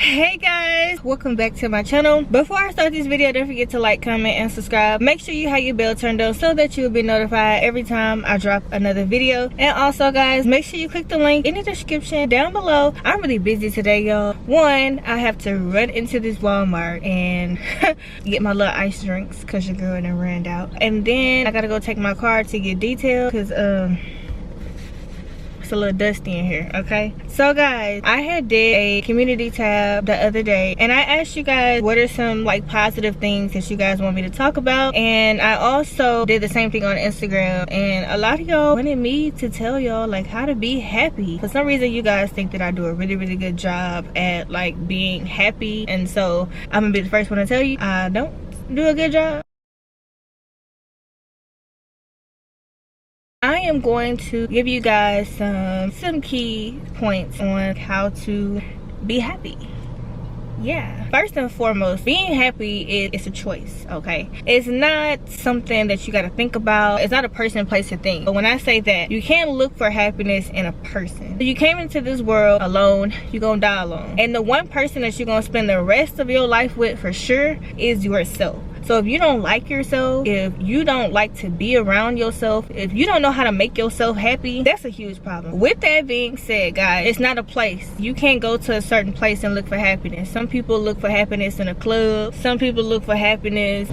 Hey guys, welcome back to my channel. Before I start this video, don't forget to like, comment, and subscribe. Make sure you have your bell turned on so that you'll be notified every time I drop another video. And also guys, make sure you click the link in the description down below. I'm really busy today, y'all. One, I have to run into this Walmart and get my little ice drinks because your girl done ran out. And then I gotta go take my car to get detailed because it's a little dusty in here. Okay, so guys, I had did a community tab the other day and I asked you guys what are some like positive things that you guys want me to talk about, and I also did the same thing on Instagram, and a lot of y'all wanted me to tell y'all like how to be happy. For some reason you guys think that I do a really good job at like being happy, and so I'm gonna be the first one to tell you I don't do a good job. I am going to give you guys some key points on how to be happy. Yeah, first and foremost, being happy is a choice. Okay, it's not something that you got to think about. It's not a person, place, or thing. But when I say that, you can't look for happiness in a person. You came into this world alone, you're gonna die alone, and the one person that you're gonna spend the rest of your life with for sure is yourself. So if you don't like yourself, if you don't like to be around yourself, if you don't know how to make yourself happy, that's a huge problem. With that being said, guys, it's not a place. You can't go to a certain place and look for happiness. Some people look for happiness in a club. Some people look for happiness,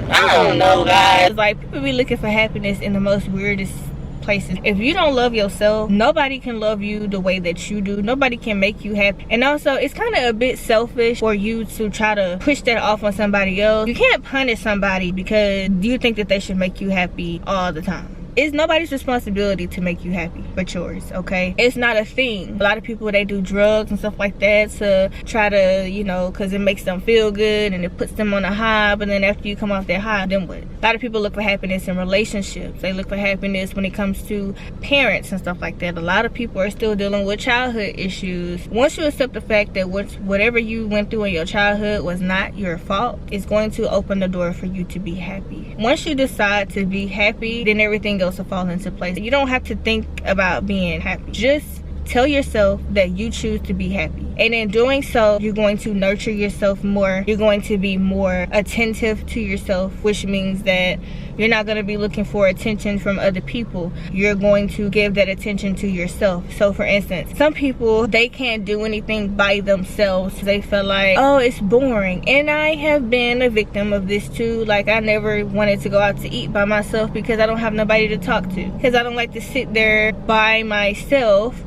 I don't know, guys. Like, people be looking for happiness in the most weirdest places. If you don't love yourself, nobody can love you the way that you do. Nobody can make you happy. And also, it's kind of a bit selfish for you to try to push that off on somebody else. You can't punish somebody because you think that they should make you happy all the time. It's nobody's responsibility to make you happy but yours, okay? It's not a thing. A lot of people, they do drugs and stuff like that to try to, you know, because it makes them feel good and it puts them on a high, but then after you come off that high, then what? A lot of people look for happiness in relationships. They look for happiness when it comes to parents and stuff like that. A lot of people are still dealing with childhood issues. Once you accept the fact that whatever you went through in your childhood was not your fault, it's going to open the door for you to be happy. Once you decide to be happy, then everything else will fall into place. You don't have to think about being happy. Just tell yourself that you choose to be happy, and in doing so, you're going to nurture yourself more. You're going to be more attentive to yourself, which means that you're not going to be looking for attention from other people. You're going to give that attention to yourself. So for instance, some people, they can't do anything by themselves. They feel like, oh, it's boring. And I have been a victim of this too. Like, I never wanted to go out to eat by myself because I don't have nobody to talk to, because I don't like to sit there by myself.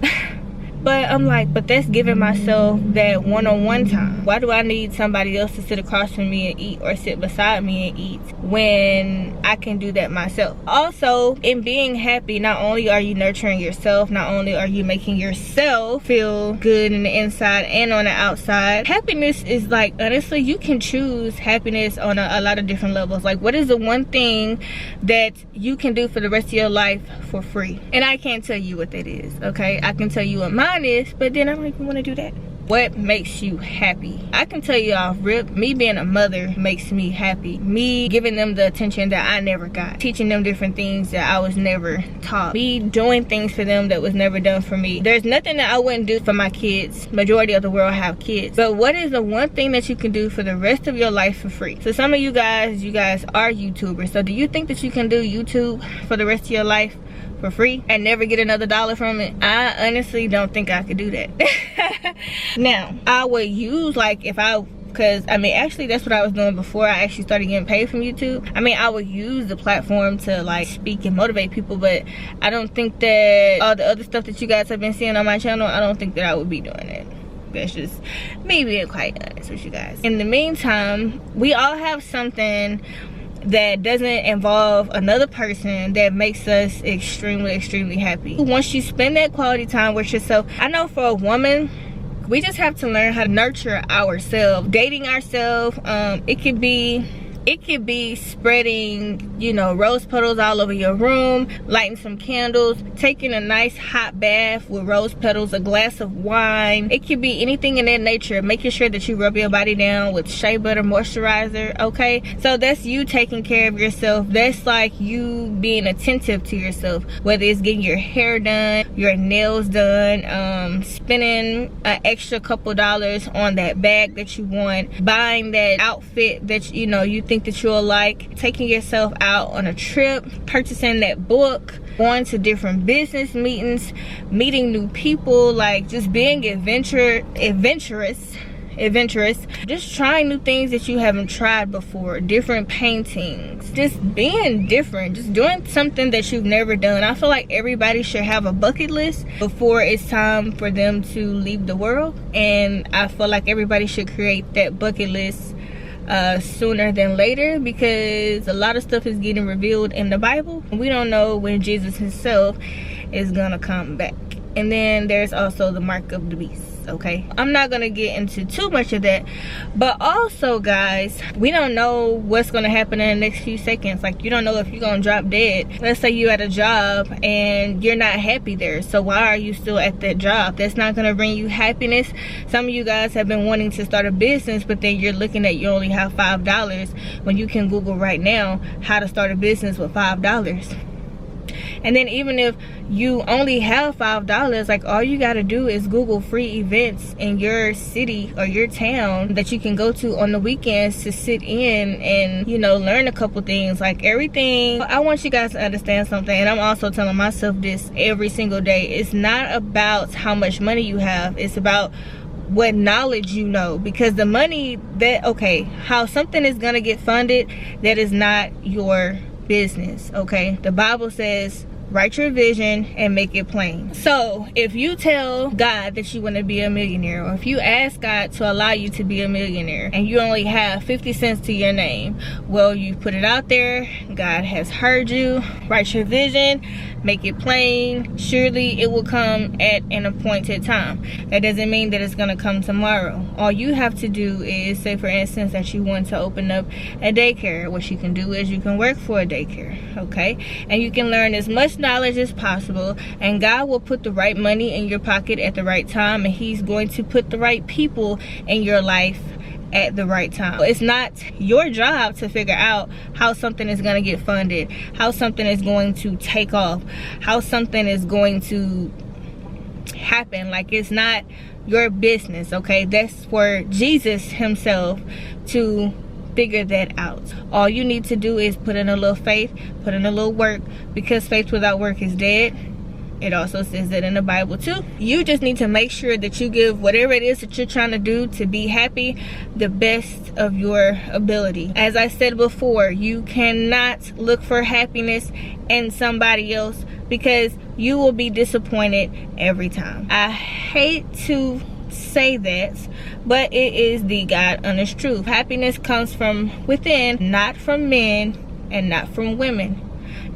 But I'm like, but that's giving myself that one-on-one time. Why do I need somebody else to sit across from me and eat, or sit beside me and eat, when I can do that myself? Also, in being happy, not only are you nurturing yourself, not only are you making yourself feel good in the inside and on the outside. Happiness is like, honestly, you can choose happiness on a lot of different levels. Like, what is the one thing that you can do for the rest of your life for free? And I can't tell you what that is, okay? I can tell you what mine is, but then I don't even want to do that. What makes you happy? I can tell you off rip, me being a mother makes me happy. Me giving them the attention that I never got, teaching them different things that I was never taught, me doing things for them that was never done for me. There's nothing that I wouldn't do for my kids. Majority of the world have kids, but what is the one thing that you can do for the rest of your life for free? So some of you guys are YouTubers. So do you think that you can do YouTube for the rest of your life for free and never get another dollar from it? I honestly don't think I could do that. Now, I would use, like, because I mean, actually that's what I was doing before I actually started getting paid from YouTube. I mean, I would use the platform to like speak and motivate people, but I don't think that all the other stuff that you guys have been seeing on my channel, I don't think that I would be doing it. That's just me being quite honest with you guys. In the meantime, we all have something that doesn't involve another person that makes us extremely happy. Once you spend that quality time with yourself, I know for a woman, we just have to learn how to nurture ourselves. Dating ourselves, it It could be spreading, you know, rose petals all over your room, lighting some candles, taking a nice hot bath with rose petals, a glass of wine. It could be anything in that nature. Making sure that you rub your body down with shea butter moisturizer, okay? So that's you taking care of yourself. That's like you being attentive to yourself, whether it's getting your hair done, your nails done, spending an extra couple dollars on that bag that you want, buying that outfit that you know you think that you'll like, taking yourself out on a trip, purchasing that book, going to different business meetings, meeting new people, like just being adventurous, just trying new things that you haven't tried before, different paintings, just being different, just doing something that you've never done. I feel like everybody should have a bucket list before it's time for them to leave the world, and I feel like everybody should create that bucket list sooner than later, because a lot of stuff is getting revealed in the Bible. We don't know when Jesus himself is gonna come back. And then there's also the mark of the beast, okay? I'm not gonna get into too much of that, but also guys, we don't know what's gonna happen in the next few seconds. Like, you don't know if you're gonna drop dead. Let's say you're at a job and you're not happy there, so why are you still at that job? That's not gonna bring you happiness. Some of you guys have been wanting to start a business, but then you're looking at you only have $5 when you can Google right now how to start a business with $5. And then even if you only have $5, like, all you got to do is Google free events in your city or your town that you can go to on the weekends to sit in and, you know, learn a couple things. Like, everything, I want you guys to understand something, and I'm also telling myself this every single day. It's not about how much money you have, it's about what knowledge you know. Because the money that, okay, how something is gonna get funded, that is not your business, okay? The Bible says write your vision and make it plain. So if you tell God that you want to be a millionaire, or if you ask God to allow you to be a millionaire and you only have 50 cents to your name, well, you put it out there, God has heard you. Write your vision, make it plain. Surely it will come at an appointed time. That doesn't mean that it's gonna come tomorrow. All you have to do is, say for instance that you want to open up a daycare. What you can do is you can work for a daycare, okay? And you can learn as much knowledge as possible, and God will put the right money in your pocket at the right time, and he's going to put the right people in your life at the right time. It's not your job to figure out how something is going to get funded, how something is going to take off, how something is going to happen. Like, it's not your business, okay? That's for Jesus himself to figure that out. All you need to do is put in a little faith, put in a little work, because faith without work is dead. It also says that in the Bible too. You just need to make sure that you give whatever it is that you're trying to do to be happy the best of your ability. As I said before, you cannot look for happiness in somebody else, because you will be disappointed every time. I hate to say that, but it is the God honest truth. Happiness comes from within, not from men and not from women.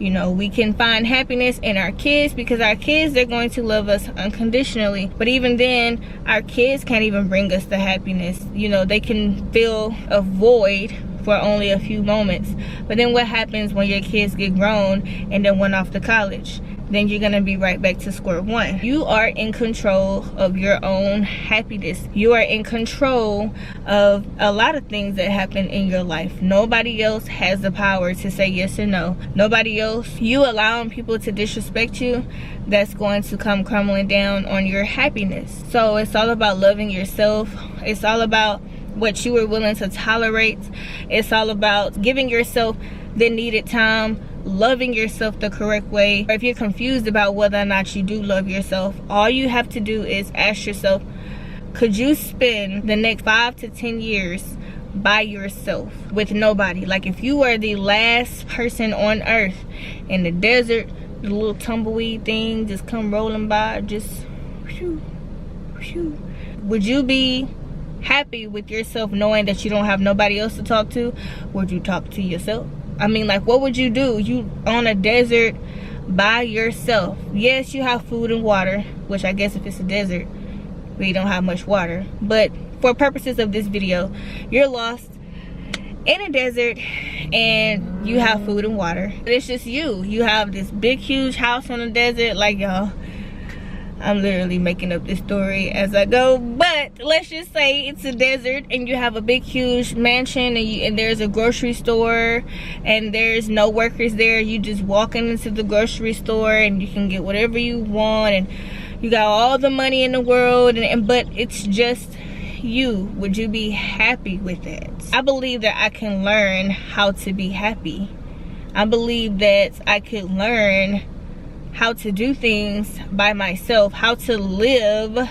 You know, we can find happiness in our kids, because our kids, they're going to love us unconditionally. But even then, our kids can't even bring us the happiness. You know, they can fill a void for only a few moments. But then what happens when your kids get grown and then went off to college? Then you're gonna be right back to square one. You are in control of your own happiness. You are in control of a lot of things that happen in your life. Nobody else has the power to say yes or no. Nobody else. You allowing people to disrespect you, that's going to come crumbling down on your happiness. So it's all about loving yourself. It's all about what you are willing to tolerate. It's all about giving yourself the needed time, loving yourself the correct way. If you're confused about whether or not you do love yourself, all you have to do is ask yourself, could you spend the next 5 to 10 years by yourself with nobody? Like, if you were the last person on earth in the desert, the little tumbleweed thing just come rolling by, just whew, whew, would you be happy with yourself knowing that you don't have nobody else to talk to? Would you talk to yourself? I mean, like, what would you do? You on a desert by yourself. Yes, you have food and water, which I guess if it's a desert, we don't have much water. But for purposes of this video, you're lost in a desert and you have food and water. It's just you have this big huge house on the desert. Like, y'all, I'm literally making up this story as I go, but let's just say it's a desert and you have a big huge mansion, and there's a grocery store and there's no workers there. You just walking into the grocery store and you can get whatever you want, and you got all the money in the world, but it's just you. Would you be happy with it? I believe that I can learn how to be happy. I believe that I could learn how to do things by myself, how to live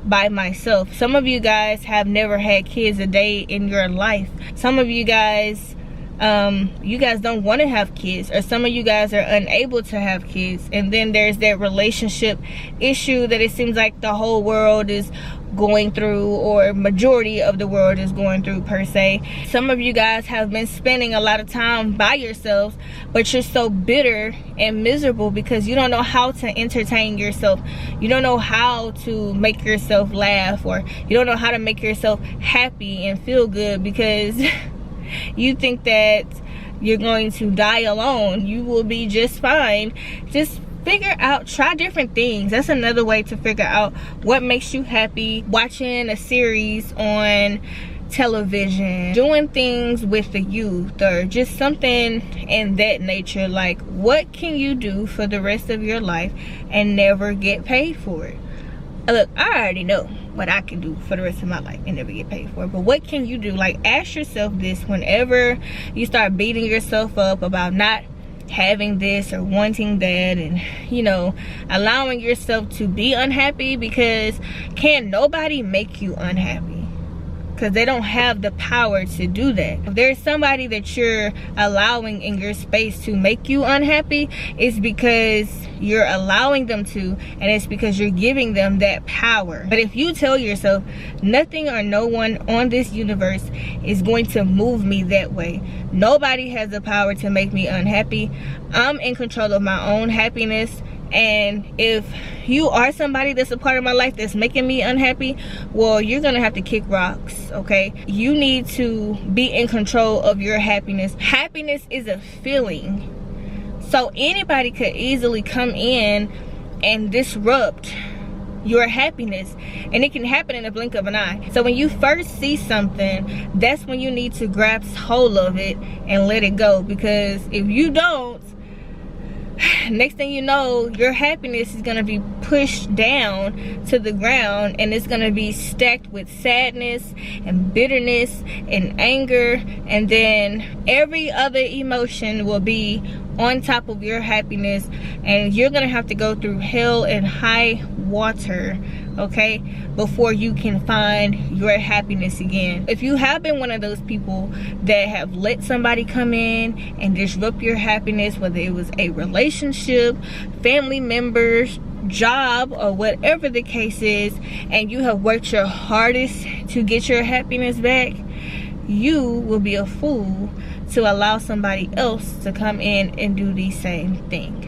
by myself. Some of you guys have never had kids a day in your life. Some of you guys don't want to have kids, or some of you guys are unable to have kids. And then there's that relationship issue that it seems like the whole world is going through, or majority of the world is going through per se. Some of you guys have been spending a lot of time by yourselves, but you're so bitter and miserable because you don't know how to entertain yourself. You don't know how to make yourself laugh, or you don't know how to make yourself happy and feel good because you think that you're going to die alone. You will be just fine. Just figure out, try different things. That's another way to figure out what makes you happy. Watching a series on television, doing things with the youth, or just something in that nature. Like, what can you do for the rest of your life and never get paid for it? Look, I already know what I can do for the rest of my life and never get paid for it, but what can you do? Like, ask yourself this whenever you start beating yourself up about not having this or wanting that, and you know, allowing yourself to be unhappy, because can nobody make you unhappy? Because they don't have the power to do that. If there's somebody that you're allowing in your space to make you unhappy, it's because you're allowing them to, and it's because you're giving them that power. But if you tell yourself, nothing or no one on this universe is going to move me that way, nobody has the power to make me unhappy, I'm in control of my own happiness. And if you are somebody that's a part of my life that's making me unhappy, well, you're gonna have to kick rocks, okay? You need to be in control of your happiness. Happiness is a feeling, so anybody could easily come in and disrupt your happiness, and it can happen in the blink of an eye. So when you first see something, that's when you need to grasp hold of it and let it go, because if you don't, next thing you know, your happiness is going to be pushed down to the ground, and it's going to be stacked with sadness and bitterness and anger, and then every other emotion will be on top of your happiness, and you're going to have to go through hell and high water, okay, before you can find your happiness again. If you have been one of those people that have let somebody come in and disrupt your happiness, whether it was a relationship, family members, job, or whatever the case is, and you have worked your hardest to get your happiness back, you will be a fool to allow somebody else to come in and do the same thing.